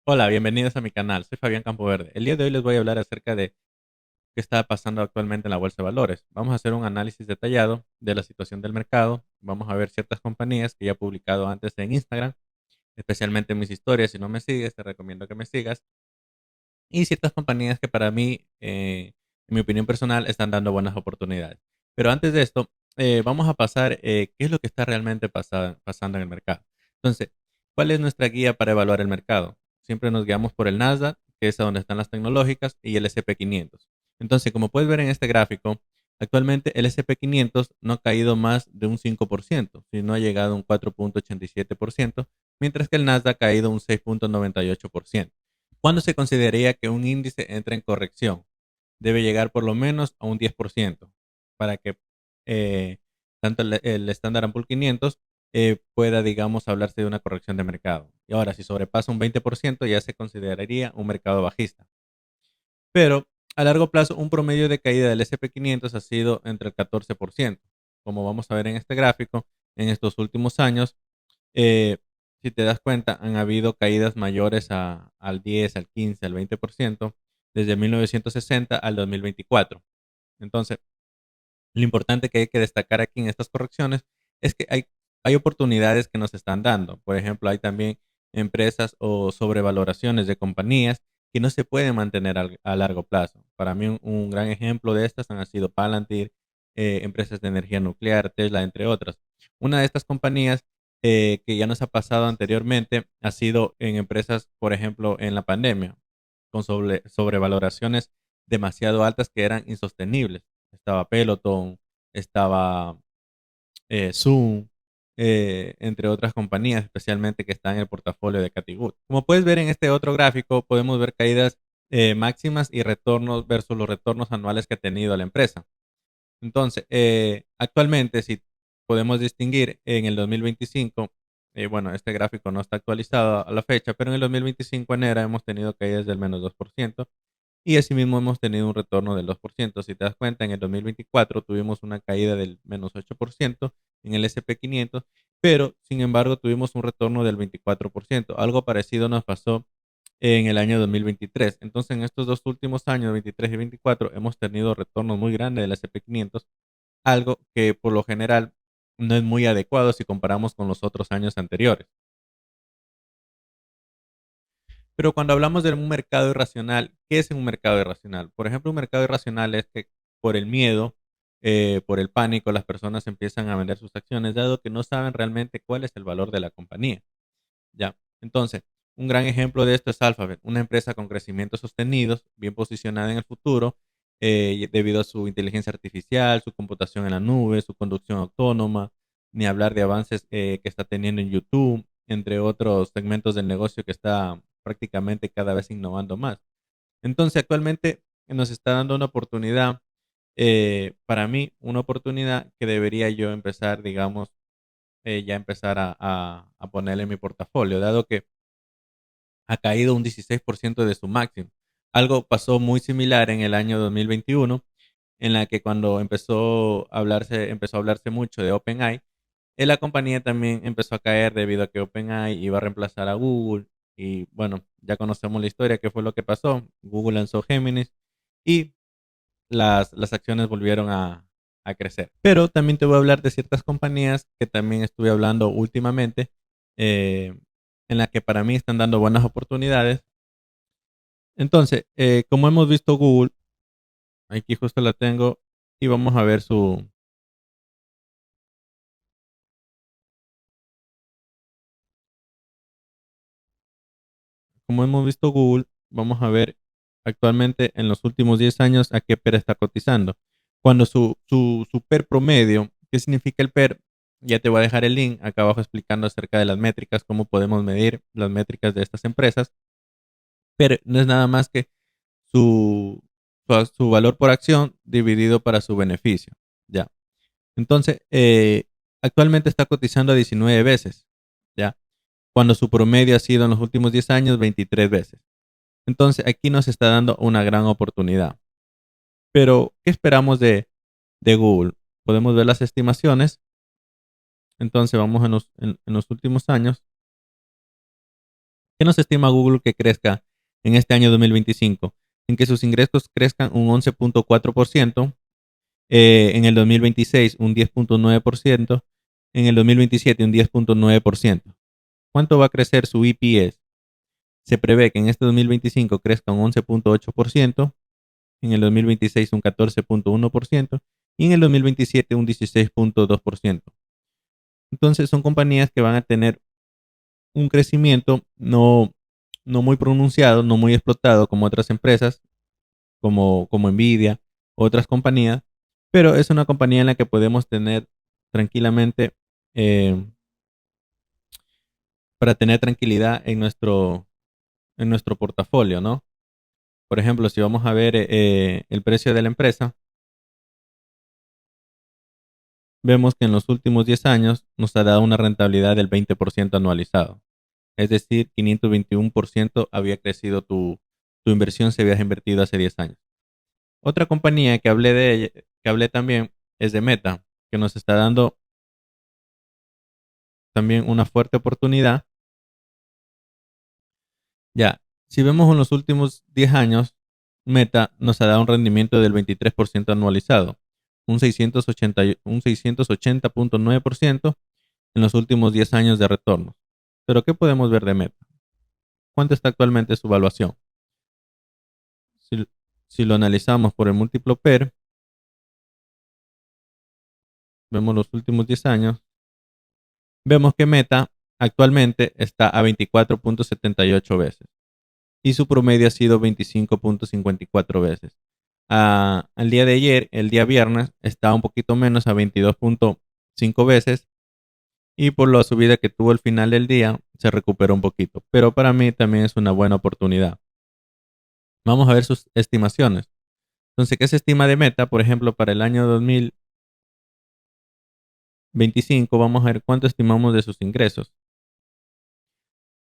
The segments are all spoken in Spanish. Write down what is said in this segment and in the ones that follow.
Hola, bienvenidos a mi canal. Soy Fabián Campoverde. El día de hoy les voy a hablar acerca de qué está pasando actualmente en la bolsa de valores. Vamos a hacer un análisis detallado de la situación del mercado. Vamos a ver ciertas compañías que ya he publicado antes en Instagram, especialmente en mis historias. Si no me sigues, te recomiendo que me sigas. Y ciertas compañías que para mí, en mi opinión personal, están dando buenas oportunidades. Pero antes de esto, vamos a pasar qué es lo que está realmente pasando en el mercado. Entonces, ¿cuál es nuestra guía para evaluar el mercado? Siempre nos guiamos por el Nasdaq, que es a donde están las tecnológicas, y el S&P 500. Entonces, como puedes ver en este gráfico, actualmente el S&P 500 no ha caído más de un 5%, sino ha llegado a un 4,87%, mientras que el Nasdaq ha caído un 6,98%. ¿Cuándo se consideraría que un índice entra en corrección? Debe llegar por lo menos a un 10% para que eh, tanto el Standard Poor's 500 pueda, digamos, hablarse de una corrección de mercado. Y ahora, si sobrepasa un 20%, ya se consideraría un mercado bajista. Pero a largo plazo, un promedio de caída del S&P 500 ha sido entre el 14%. Como vamos a ver en este gráfico, en estos últimos años, eh, si te das cuenta, han habido caídas mayores al 10, al 15, al 20% desde 1960 al 2024. Entonces, lo importante que hay que destacar aquí en estas correcciones es que hay oportunidades que nos están dando. Por ejemplo, hay también empresas o sobrevaloraciones de compañías que no se pueden mantener a largo plazo. Para mí, un gran ejemplo de estas han sido Palantir, empresas de energía nuclear, Tesla, entre otras. Una de estas compañías que ya nos ha pasado anteriormente ha sido en empresas, por ejemplo, en la pandemia, con sobrevaloraciones demasiado altas que eran insostenibles. Estaba Peloton, estaba Zoom, entre otras compañías, especialmente que están en el portafolio de Cathie Wood. Como puedes ver en este otro gráfico, podemos ver caídas máximas y retornos versus los retornos anuales que ha tenido la empresa. Entonces, actualmente, si podemos distinguir en el 2025, bueno, este gráfico no está actualizado a la fecha, pero en el 2025 enero hemos tenido caídas del -2%. Y asimismo hemos tenido un retorno del 2%. Si te das cuenta, en el 2024 tuvimos una caída del -8% en el S&P 500, pero sin embargo tuvimos un retorno del 24%. Algo parecido nos pasó en el año 2023. Entonces, en estos dos últimos años, 23 y 24, hemos tenido retornos muy grandes del S&P 500, algo que por lo general no es muy adecuado si comparamos con los otros años anteriores. Pero cuando hablamos de un mercado irracional, ¿qué es un mercado irracional? Por ejemplo, un mercado irracional es que por el miedo, por el pánico, las personas empiezan a vender sus acciones, dado que no saben realmente cuál es el valor de la compañía. ¿Ya? Entonces, un gran ejemplo de esto es Alphabet, una empresa con crecimientos sostenidos, bien posicionada en el futuro, debido a su inteligencia artificial, su computación en la nube, su conducción autónoma, ni hablar de avances que está teniendo en YouTube, entre otros segmentos del negocio que está prácticamente cada vez innovando más. Entonces, actualmente nos está dando una oportunidad, para mí, una oportunidad que debería yo empezar, digamos, ya empezar a ponerle en mi portafolio, dado que ha caído un 16% de su máximo. Algo pasó muy similar en el año 2021, en la que cuando empezó a hablarse mucho de OpenAI, la compañía también empezó a caer debido a que OpenAI iba a reemplazar a Google. Y bueno, ya conocemos la historia, qué fue lo que pasó. Google lanzó Géminis y las acciones volvieron a crecer. Pero también te voy a hablar de ciertas compañías que también estuve hablando últimamente, eh, en la que para mí están dando buenas oportunidades. Entonces, como hemos visto Google, aquí justo la tengo y vamos a ver como hemos visto Google, vamos a ver actualmente en los últimos 10 años a qué PER está cotizando. Cuando su PER promedio, ¿qué significa el PER? Ya te voy a dejar el link acá abajo explicando acerca de las métricas, cómo podemos medir las métricas de estas empresas, pero no es nada más que su valor por acción dividido para su beneficio. Ya. Entonces, actualmente está cotizando a 19 veces, ¿ya? Cuando su promedio ha sido en los últimos 10 años 23 veces. Entonces, aquí nos está dando una gran oportunidad. Pero, ¿qué esperamos de Google? Podemos ver las estimaciones. Entonces, vamos en los últimos años. ¿Qué nos estima Google que crezca en este año 2025? En que sus ingresos crezcan un 11.4%, en el 2026 un 10.9%, en el 2027 un 10.9%. ¿Cuánto va a crecer su EPS? Se prevé que en este 2025 crezca un 11.8%, en el 2026 un 14.1% y en el 2027 un 16.2%. Entonces son compañías que van a tener un crecimiento no muy pronunciado, no muy explotado como otras empresas, como Nvidia, otras compañías, pero es una compañía en la que podemos tener tranquilamente, eh, para tener tranquilidad en nuestro portafolio, ¿no? Por ejemplo, si vamos a ver el precio de la empresa, vemos que en los últimos 10 años nos ha dado una rentabilidad del 20% anualizado. Es decir, 521% había crecido tu inversión si habías invertido hace 10 años. Otra compañía que hablé de ella, que hablé también, es de Meta, que nos está dando también una fuerte oportunidad. Ya, si vemos en los últimos 10 años, Meta nos ha dado un rendimiento del 23% anualizado, un 680.9% en los últimos 10 años de retorno. Pero ¿qué podemos ver de Meta? ¿Cuánto está actualmente su evaluación? Si, si lo analizamos por el múltiplo PER, vemos los últimos 10 años, vemos que Meta actualmente está a 24.78 veces y su promedio ha sido 25.54 veces. Al día de ayer, el día viernes, estaba un poquito menos a 22.5 veces y por la subida que tuvo al final del día se recuperó un poquito. Pero para mí también es una buena oportunidad. Vamos a ver sus estimaciones. Entonces, ¿qué se estima de Meta? Por ejemplo, para el año 2025, vamos a ver cuánto estimamos de sus ingresos.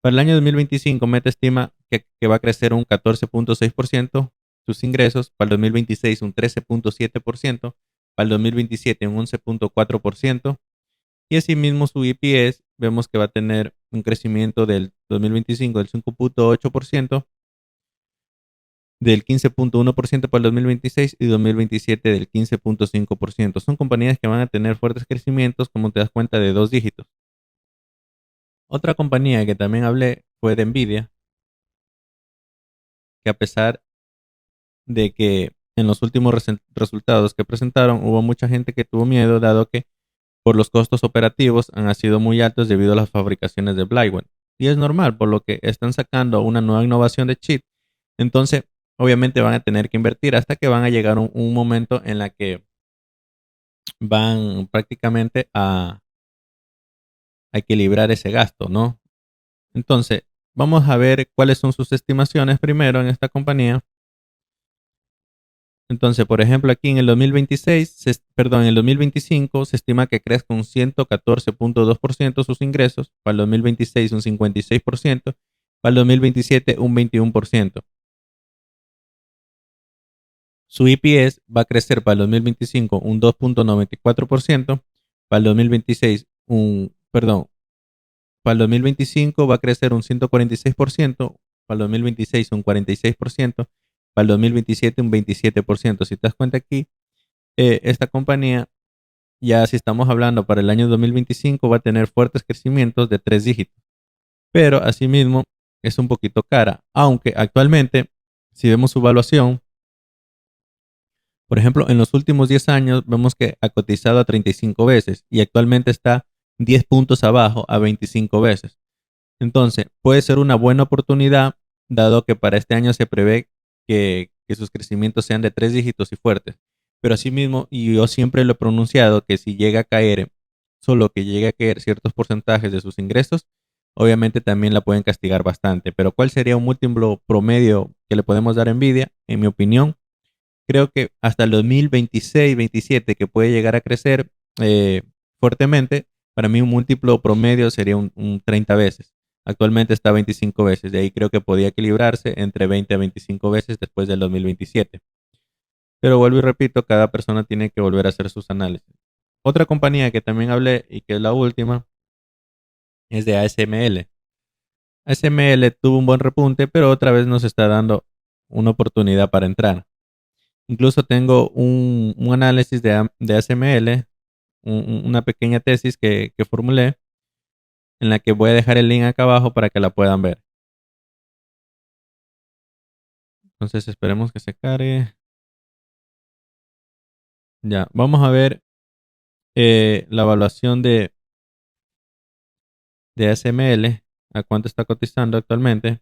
Para el año 2025, Meta estima que va a crecer un 14.6% sus ingresos, para el 2026 un 13.7%, para el 2027 un 11.4%, y asimismo su EPS vemos que va a tener un crecimiento del 2025 del 5.8%, del 15.1% para el 2026 y 2027 del 15.5%. Son compañías que van a tener fuertes crecimientos, como te das cuenta, de dos dígitos. Otra compañía que también hablé fue de Nvidia, que a pesar de que en los últimos resultados que presentaron hubo mucha gente que tuvo miedo, dado que por los costos operativos han sido muy altos debido a las fabricaciones de Blackwell. Y es normal, por lo que están sacando una nueva innovación de chip. Entonces, obviamente van a tener que invertir hasta que van a llegar un momento en la que van prácticamente a equilibrar ese gasto, ¿no? Entonces, vamos a ver cuáles son sus estimaciones primero en esta compañía. Entonces, por ejemplo, aquí en el 2026, perdón, en el 2025 se estima que crezca un 114.2% sus ingresos, para el 2026 un 56%, para el 2027 un 21%. Su EPS va a crecer para el 2025 un 2.94%, para el 2026 para el 2025 va a crecer un 146%, para el 2026 un 46%, para el 2027 un 27%. Si te das cuenta aquí, esta compañía, ya si estamos hablando para el año 2025, va a tener fuertes crecimientos de tres dígitos. Pero asimismo es un poquito cara, aunque actualmente, si vemos su evaluación, por ejemplo, en los últimos 10 años vemos que ha cotizado a 35 veces y actualmente está 10 puntos abajo a 25 veces. Entonces, puede ser una buena oportunidad, dado que para este año se prevé que sus crecimientos sean de tres dígitos y fuertes. Pero asimismo, y yo siempre lo he pronunciado, que si llega a caer, solo que llegue a caer ciertos porcentajes de sus ingresos, obviamente también la pueden castigar bastante. Pero ¿cuál sería un múltiplo promedio que le podemos dar a Nvidia? En mi opinión, creo que hasta el 2026-27, que puede llegar a crecer fuertemente, para mí un múltiplo promedio sería un 30 veces. Actualmente está a 25 veces, de ahí creo que podía equilibrarse entre 20 a 25 veces después del 2027. Pero vuelvo y repito, cada persona tiene que volver a hacer sus análisis. Otra compañía que también hablé y que es la última es de ASML. ASML tuvo un buen repunte, pero otra vez nos está dando una oportunidad para entrar. Incluso tengo un análisis de ASML, una pequeña tesis que formulé, en la que voy a dejar el link acá abajo para que la puedan ver. Entonces esperemos que se cargue. Ya, vamos a ver la evaluación de ASML, a cuánto está cotizando actualmente.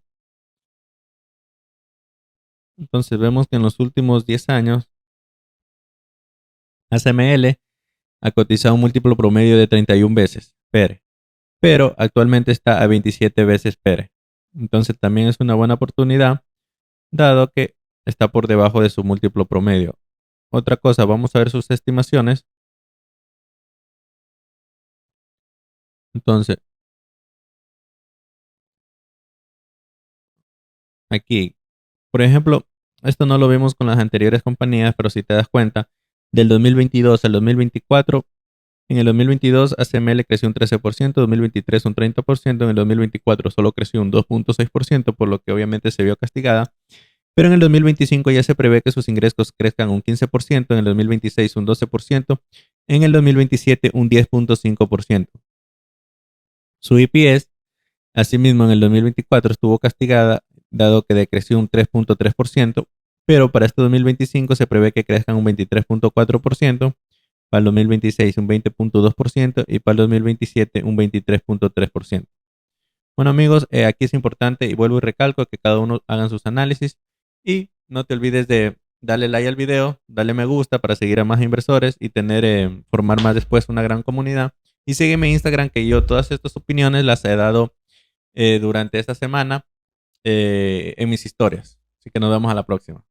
Entonces vemos que en los últimos 10 años ASML ha cotizado un múltiplo promedio de 31 veces PER, pero actualmente está a 27 veces PER. Entonces también es una buena oportunidad, dado que está por debajo de su múltiplo promedio. Otra cosa, vamos a ver sus estimaciones. Entonces, aquí, por ejemplo, esto no lo vimos con las anteriores compañías, pero si te das cuenta, del 2022 al 2024, en el 2022 ACML creció un 13%, 2023 un 30%, en el 2024 solo creció un 2.6%, por lo que obviamente se vio castigada. Pero en el 2025 ya se prevé que sus ingresos crezcan un 15%, en el 2026 un 12%, en el 2027 un 10.5%. Su EPS, asimismo, en el 2024 estuvo castigada, dado que decreció un 3.3%, pero para este 2025 se prevé que crezcan un 23.4%, para el 2026 un 20.2% y para el 2027 un 23.3%. Bueno amigos, aquí es importante y vuelvo y recalco que cada uno hagan sus análisis y no te olvides de darle like al video, darle me gusta para seguir a más inversores y formar más después una gran comunidad. Y sígueme en Instagram, que yo todas estas opiniones las he dado durante esta semana en mis historias. Así que nos vemos a la próxima.